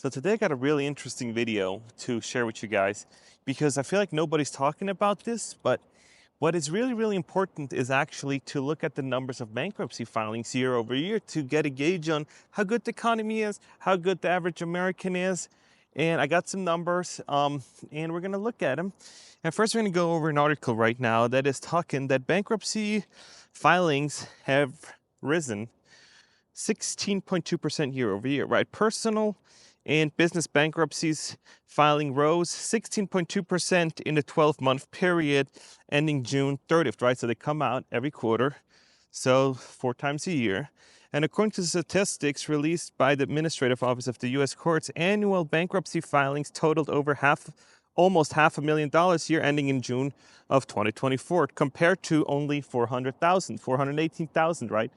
So today I got a really interesting video to share with you guys because I feel like nobody's talking about this, but what is really important is actually to look at the numbers of bankruptcy filings year over year to get a gauge on how good the economy is, how good the average American is. And I got some numbers and we're going to look at them. And first we're going to go over an article right now that is talking that bankruptcy filings have risen 16.2% year over year, right? Personal and business bankruptcies filing rose 16.2% in the 12-month period ending June 30th, right? So they come out every quarter, so 4 times a year. And according to statistics released by the Administrative Office of the U.S. Courts, annual bankruptcy filings totaled over almost $500,000 year ending in June of 2024, compared to only 418,000, right?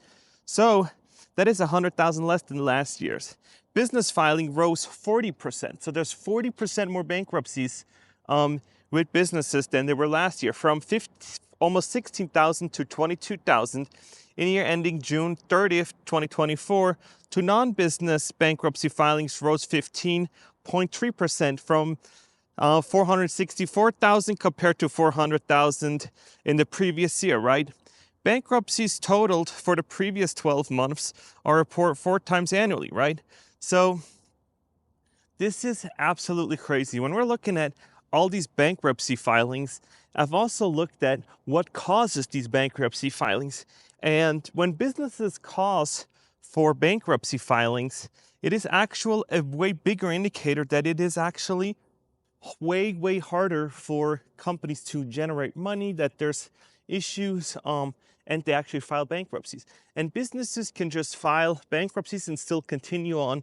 So that is 100,000 less than last year's. Business filing rose 40%. So there's 40% more bankruptcies with businesses than there were last year, from almost 16,000 to 22,000 in year ending June 30th, 2024. To non-business bankruptcy filings rose 15.3% from 464,000 compared to 400,000 in the previous year, right? Bankruptcies totaled for the previous 12 months are reported 4 times annually, right? So this is absolutely crazy. When we're looking at all these bankruptcy filings, I've also looked at what causes these bankruptcy filings. And when businesses cause for bankruptcy filings, it is actually a way bigger indicator that it is actually way harder for companies to generate money, that there's issues, and they actually file bankruptcies. And businesses can just file bankruptcies and still continue on,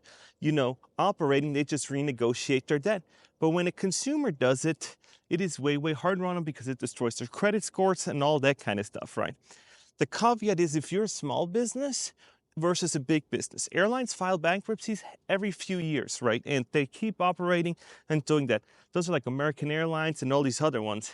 operating. They just renegotiate their debt. But when a consumer does it, it is way harder on them because it destroys their credit scores and all that kind of stuff, right? The caveat is if you're a small business versus a big business. Airlines file bankruptcies every few years, right? And they keep operating and doing that. Those are like American Airlines and all these other ones.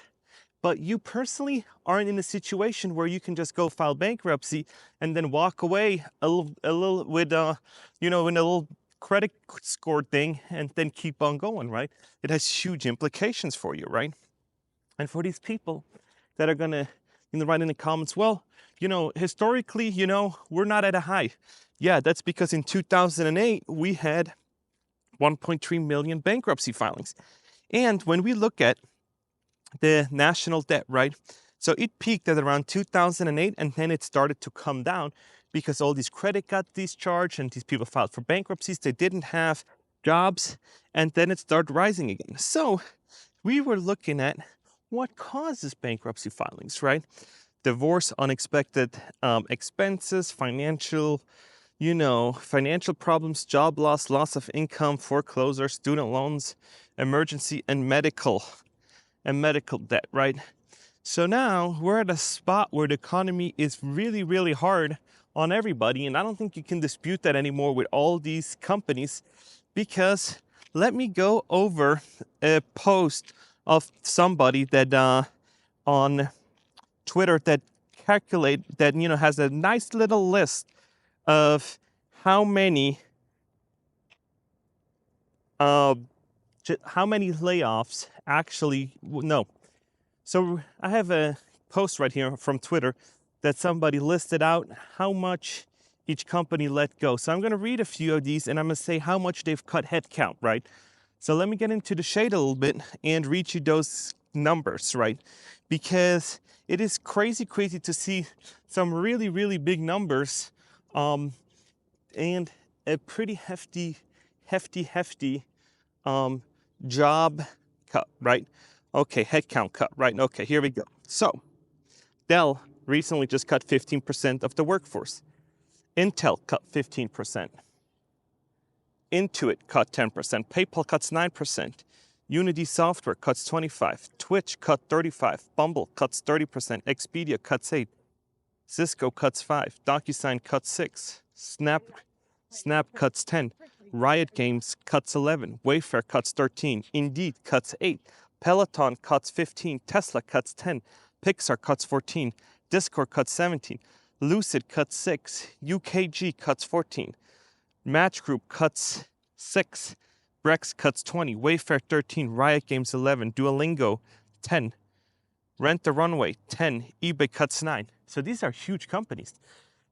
But you personally aren't in a situation where you can just go file bankruptcy and then walk away a little with, in a little credit score thing and then keep on going, right? It has huge implications for you, right? And for these people that are gonna, write in the comments, well, historically, we're not at a high. Yeah, that's because in 2008, we had 1.3 million bankruptcy filings. And when we look at the national debt, right? So it peaked at around 2008 and then it started to come down because all these credit got discharged and these people filed for bankruptcies. They didn't have jobs and then it started rising again. So we were looking at what causes bankruptcy filings, right? Divorce, unexpected expenses, financial problems, job loss, loss of income, foreclosure, student loans, emergency, and medical debt, right? So now we're at a spot where the economy is really hard on everybody. And I don't think you can dispute that anymore with all these companies, because let me go over a post of somebody that on Twitter that has a nice little list of how many layoffs actually, no. So I have a post right here from Twitter that somebody listed out how much each company let go. So I'm going to read a few of these and I'm going to say how much they've cut headcount, right? So let me get into the shade a little bit and read you those numbers, right? Because it is crazy to see some really big numbers and a pretty hefty job cut, right? Okay, headcount cut, right? Okay, here we go. So Dell recently just cut 15% of the workforce. Intel cut 15%. Intuit cut 10%. PayPal cuts 9%. Unity Software cuts 25%. Twitch cut 35%. Bumble cuts 30%. Expedia cuts 8%. Cisco cuts 5%. DocuSign cuts 6%. Snap cuts 10%. Riot Games cuts 11%. Wayfair cuts 13%. Indeed cuts 8%. Peloton cuts 15%. Tesla cuts 10%. Pixar cuts 14%. Discord cuts 17%. Lucid cuts 6%. UKG cuts 14%. Match Group cuts 6%. Brex cuts 20, Wayfair 13, Riot Games 11, Duolingo 10, Rent the Runway 10, eBay cuts 9. So these are huge companies.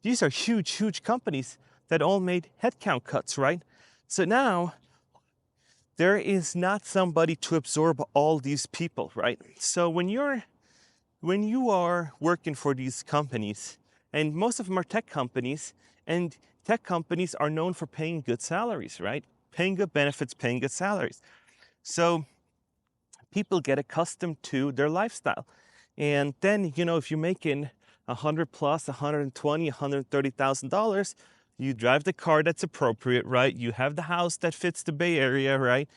These are huge companies that all made headcount cuts, right? So now there is not somebody to absorb all these people, right? So when you are working for these companies, and most of them are tech companies, and tech companies are known for paying good salaries, right? Paying good benefits, paying good salaries. So people get accustomed to their lifestyle. And then, if you're making 100 plus, 120, $130,000, you drive the car that's appropriate, right? You have the house that fits the Bay Area, right?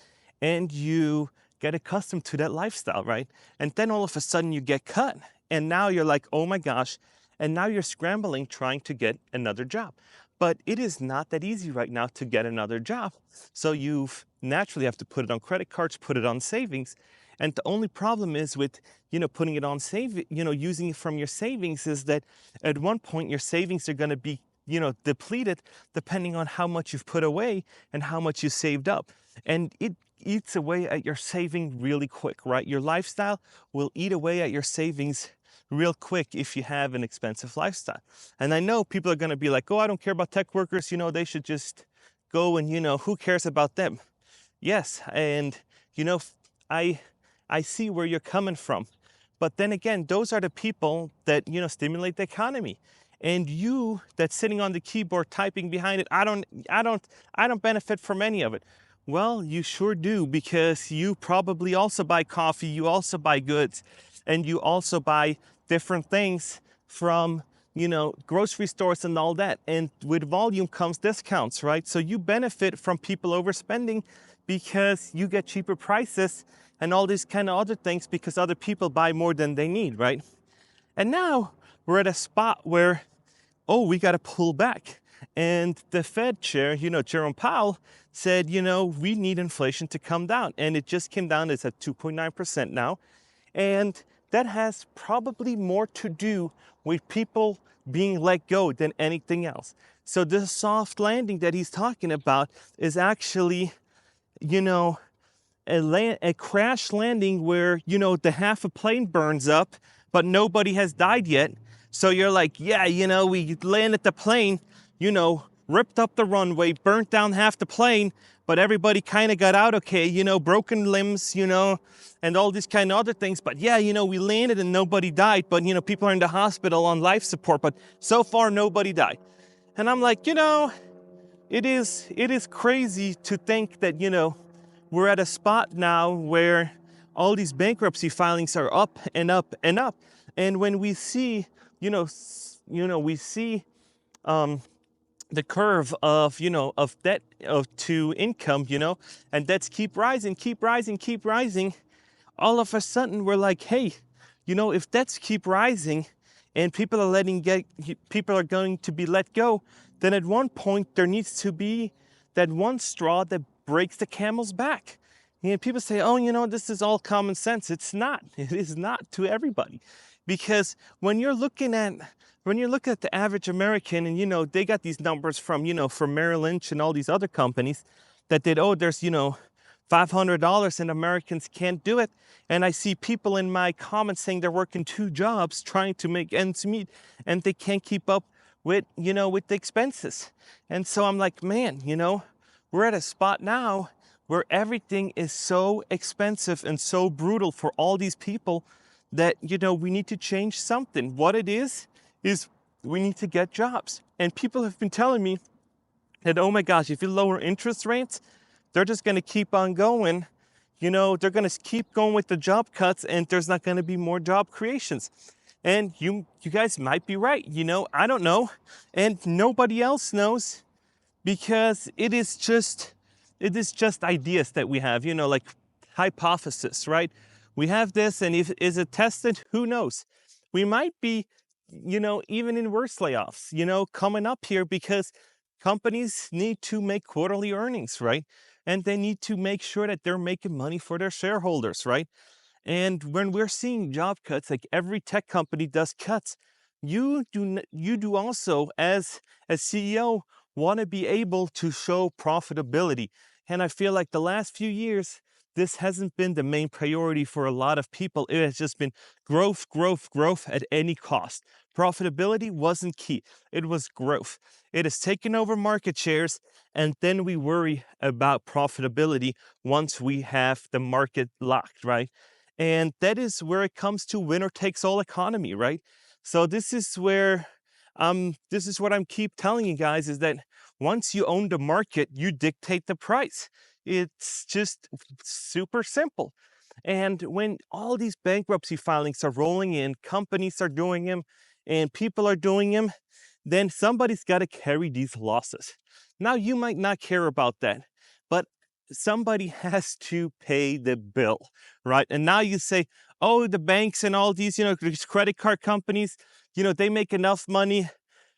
And you get accustomed to that lifestyle, right? And then all of a sudden you get cut. And now you're like, oh my gosh. And now you're scrambling trying to get another job. But it is not that easy right now to get another job. So you naturally have to put it on credit cards, put it on savings. And the only problem is with, putting it on using it from your savings is that at one point your savings are going to be, depleted depending on how much you've put away and how much you saved up. And it eats away at your saving really quick, right? Your lifestyle will eat away at your savings real quick if you have an expensive lifestyle. And I know people are going to be like, oh, I don't care about tech workers. They should just go and, who cares about them? Yes. And, I see where you're coming from. But then again, those are the people that, stimulate the economy. And you that's sitting on the keyboard typing behind it, I don't benefit from any of it. Well, you sure do, because you probably also buy coffee, you also buy goods, and you also buy different things from, grocery stores and all that. And with volume comes discounts, right? So you benefit from people overspending because you get cheaper prices and all these kind of other things because other people buy more than they need, right? And now we're at a spot where, oh, we got to pull back. And the Fed chair, Jerome Powell said, we need inflation to come down. And it just came down, it's at 2.9% now. And that has probably more to do with people being let go than anything else. So the soft landing that he's talking about is actually, a crash landing where, the half a plane burns up, but nobody has died yet. So you're like, yeah, we landed the plane, ripped up the runway, burnt down half the plane, but everybody kind of got out okay, broken limbs, and all these kind of other things. But yeah, we landed and nobody died, but, people are in the hospital on life support, but so far nobody died. And I'm like, it is crazy to think that, we're at a spot now where all these bankruptcy filings are up and up and up. And when we see, we see the curve of, of debt to income, and debts keep rising, all of a sudden we're like, hey, if debts keep rising and people are going to be let go, then at one point there needs to be that one straw that breaks the camel's back. And people say, oh, this is all common sense. It's not. It is not to everybody. Because when you're looking at the average American, and they got these numbers from Merrill Lynch and all these other companies that did, there's $500 and Americans can't do it. And I see people in my comments saying they're working 2 jobs trying to make ends meet, and they can't keep up with the expenses. And so I'm like, man, we're at a spot now where everything is so expensive and so brutal for all these people that, we need to change something. What it is we need to get jobs. And people have been telling me that, oh my gosh, if you lower interest rates, they're just going to keep on going. They're going to keep going with the job cuts, and there's not going to be more job creations. And you guys might be right. I don't know. And nobody else knows, because it is just ideas that we have, like hypothesis, right? We have this, and if is it tested, who knows? We might be, even in worse layoffs, coming up here, because companies need to make quarterly earnings, right? And they need to make sure that they're making money for their shareholders, right? And when we're seeing job cuts, like every tech company does cuts, you do also, as a CEO, want to be able to show profitability. And I feel like the last few years, this hasn't been the main priority for a lot of people. It has just been growth, growth, growth at any cost. Profitability wasn't key. It was growth. It has taken over market shares, and then we worry about profitability once we have the market locked, right? And that is where it comes to winner takes all economy, right? So this is where this is what I'm keep telling you guys, is that once you own the market, you dictate the price. It's just super simple. And when all these bankruptcy filings are rolling in, companies are doing them, and people are doing them, then somebody's got to carry these losses. Now, you might not care about that, but somebody has to pay the bill, right? And now you say, oh, the banks and all these, these credit card companies, they make enough money.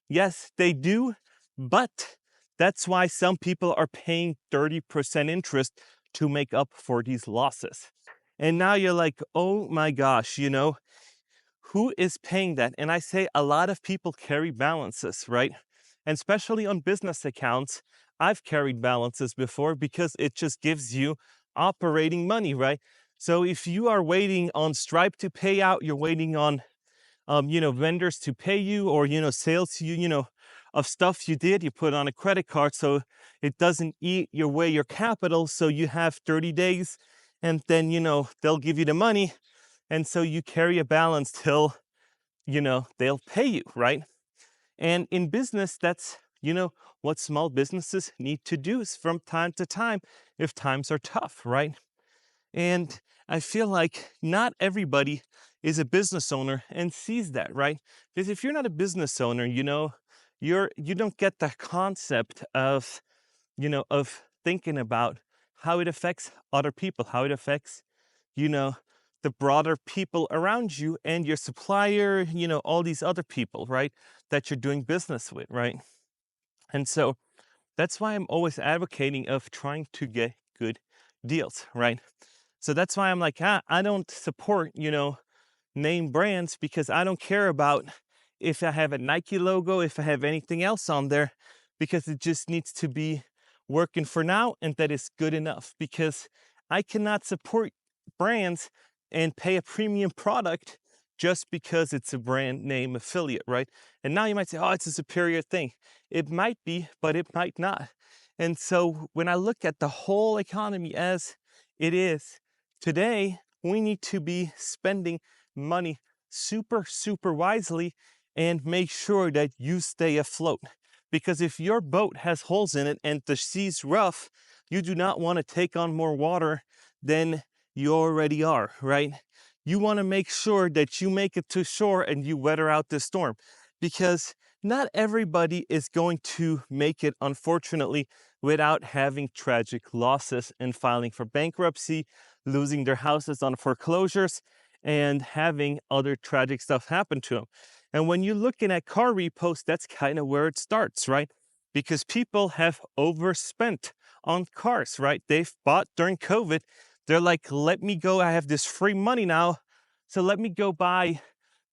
Yes, they do, but that's why some people are paying 30% interest to make up for these losses. And now you're like, oh my gosh, who is paying that? And I say a lot of people carry balances, right? And especially on business accounts, I've carried balances before because it just gives you operating money, right? So if you are waiting on Stripe to pay out, you're waiting on vendors to pay you, or, sales to you, of stuff you did, you put on a credit card so it doesn't eat away your capital. So you have 30 days and then, they'll give you the money. And so you carry a balance till, they'll pay you, right? And in business, that's, what small businesses need to do is from time to time if times are tough, right? And I feel like not everybody is a business owner and sees that, right? Because if you're not a business owner, you don't get the concept of, of thinking about how it affects other people, how it affects, the broader people around you and your supplier, all these other people, right? That you're doing business with, right? And so that's why I'm always advocating of trying to get good deals, right? So that's why I'm like, I don't support, name brands, because I don't care about if I have a Nike logo, if I have anything else on there, because it just needs to be working for now, and that is good enough. Because I cannot support brands and pay a premium product just because it's a brand name affiliate, right? And now you might say, oh, it's a superior thing. It might be, but it might not. And so when I look at the whole economy as it is today, we need to be spending money super, super wisely and make sure that you stay afloat. Because if your boat has holes in it and the sea's rough, you do not want to take on more water than you already are, right? You want to make sure that you make it to shore and you weather out the storm, because not everybody is going to make it, unfortunately, without having tragic losses and filing for bankruptcy, losing their houses on foreclosures, and having other tragic stuff happen to them. And when you're looking at car repos, that's kind of where it starts, right? Because people have overspent on cars, right? They've bought during COVID. They're like, let me go, I have this free money now, so let me go buy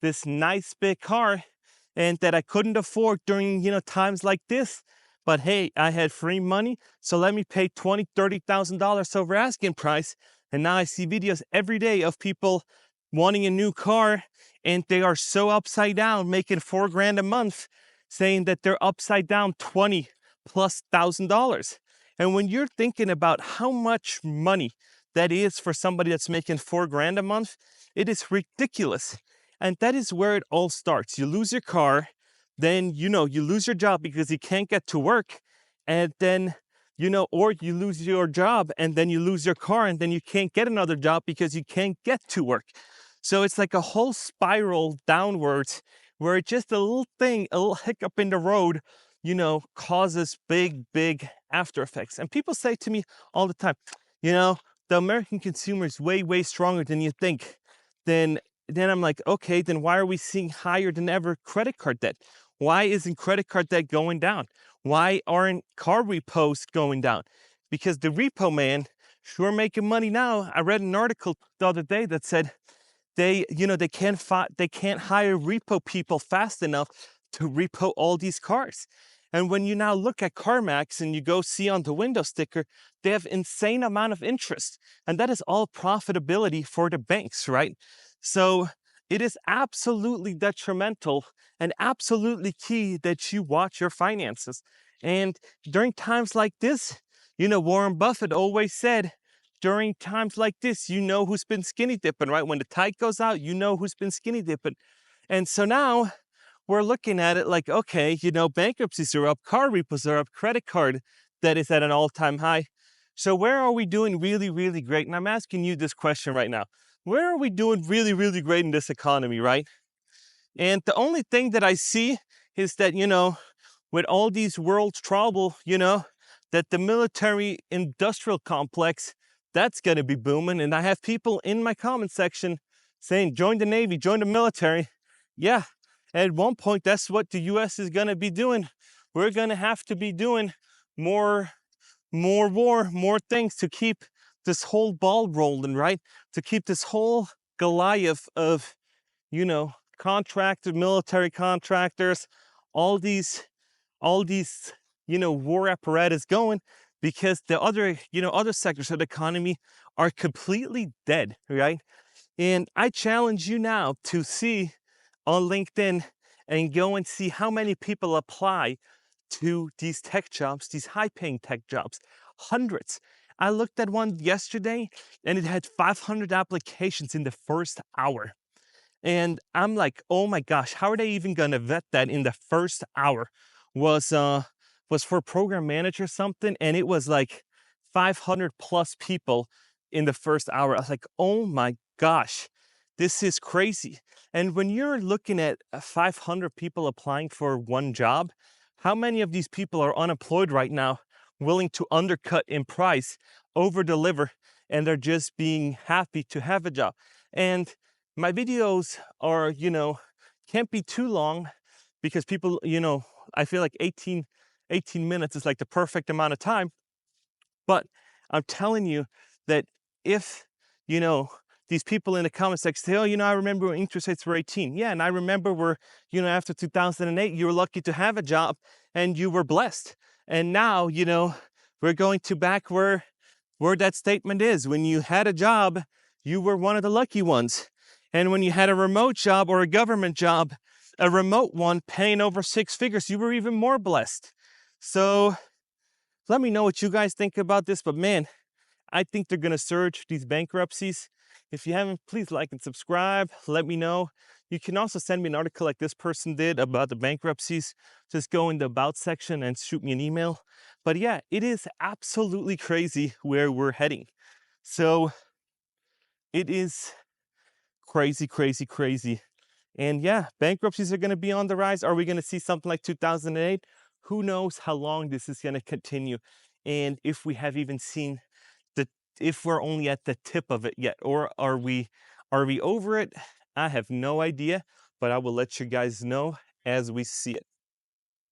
this nice big car, and that I couldn't afford during, times like this. But hey, I had free money, so let me pay $20,000, $30,000 over asking price. And now I see videos every day of people wanting a new car, and they are so upside down, making $4,000 a month, saying that they're upside down $20,000+. And when you're thinking about how much money that is for somebody that's making $4,000 a month, it is ridiculous. And that is where it all starts. You lose your car, then, you lose your job because you can't get to work. And then, or you lose your job and then you lose your car and then you can't get another job because you can't get to work. So it's like a whole spiral downwards where just a little thing, a little hiccup in the road, causes big, big after effects. And people say to me all the time, the American consumer is way, way stronger than you think. Then I'm like, okay, then why are we seeing higher than ever credit card debt? Why isn't credit card debt going down? Why aren't car repos going down? Because the repo man sure making money now. I read an article the other day that said they can't hire repo people fast enough to repo all these cars. And when you now look at CarMax and you go see on the window sticker, they have insane amount of interest. And that is all profitability for the banks, right? So it is absolutely detrimental and absolutely key that you watch your finances. And during times like this, Warren Buffett always said, during times like this, you know who's been skinny dipping, right? When the tide goes out, you know who's been skinny dipping. And so now we're looking at it like, okay, bankruptcies are up, car repos are up, credit card debt is at an all-time high. So where are we doing really, really great? And I'm asking you this question right now. Where are we doing really, really great in this economy, right? And the only thing that I see is that, with all these world's trouble, that the military industrial complex, that's going to be booming. And I have people in my comment section saying, join the Navy, join the military. Yeah, at one point, that's what the US is going to be doing. We're going to have to be doing more war, more things to keep this whole ball rolling, right? To keep this whole Goliath of, contracted military contractors, all these, war apparatus going, because the other sectors of the economy are completely dead, right? And I challenge you now to see on LinkedIn and go and see how many people apply to these tech jobs, these high-paying tech jobs. Hundreds. I looked at one yesterday and it had 500 applications in the first hour. And I'm like, oh my gosh, how are they even gonna vet that in the first hour? Was for program manager something, and it was like 500 plus people in the first hour. I was like, oh my gosh, this is crazy. And when you're looking at 500 people applying for one job, how many of these people are unemployed right now, willing to undercut in price, over deliver, and they're just being happy to have a job? And my videos are, can't be too long, because people, I feel like 18 minutes is like the perfect amount of time. But I'm telling you that if, these people in the comments section say, oh, I remember when interest rates were 18. Yeah, and I remember where, after 2008, you were lucky to have a job and you were blessed. And now, we're going to back where that statement is. When you had a job, you were one of the lucky ones. And when you had a remote job or a government job, a remote one paying over 6 figures, you were even more blessed. So let me know what you guys think about this. But man, I think they're going to surge, these bankruptcies. If you haven't, please like and subscribe. Let me know. You can also send me an article like this person did about the bankruptcies. Just go in the about section and shoot me an email. But yeah, it is absolutely crazy where we're heading. So it is crazy, crazy, crazy. And yeah, bankruptcies are going to be on the rise. Are we going to see something like 2008? Who knows how long this is going to continue, and if we have even seen if we're only at the tip of it yet, or are we over it? I have no idea, but I will let you guys know as we see it.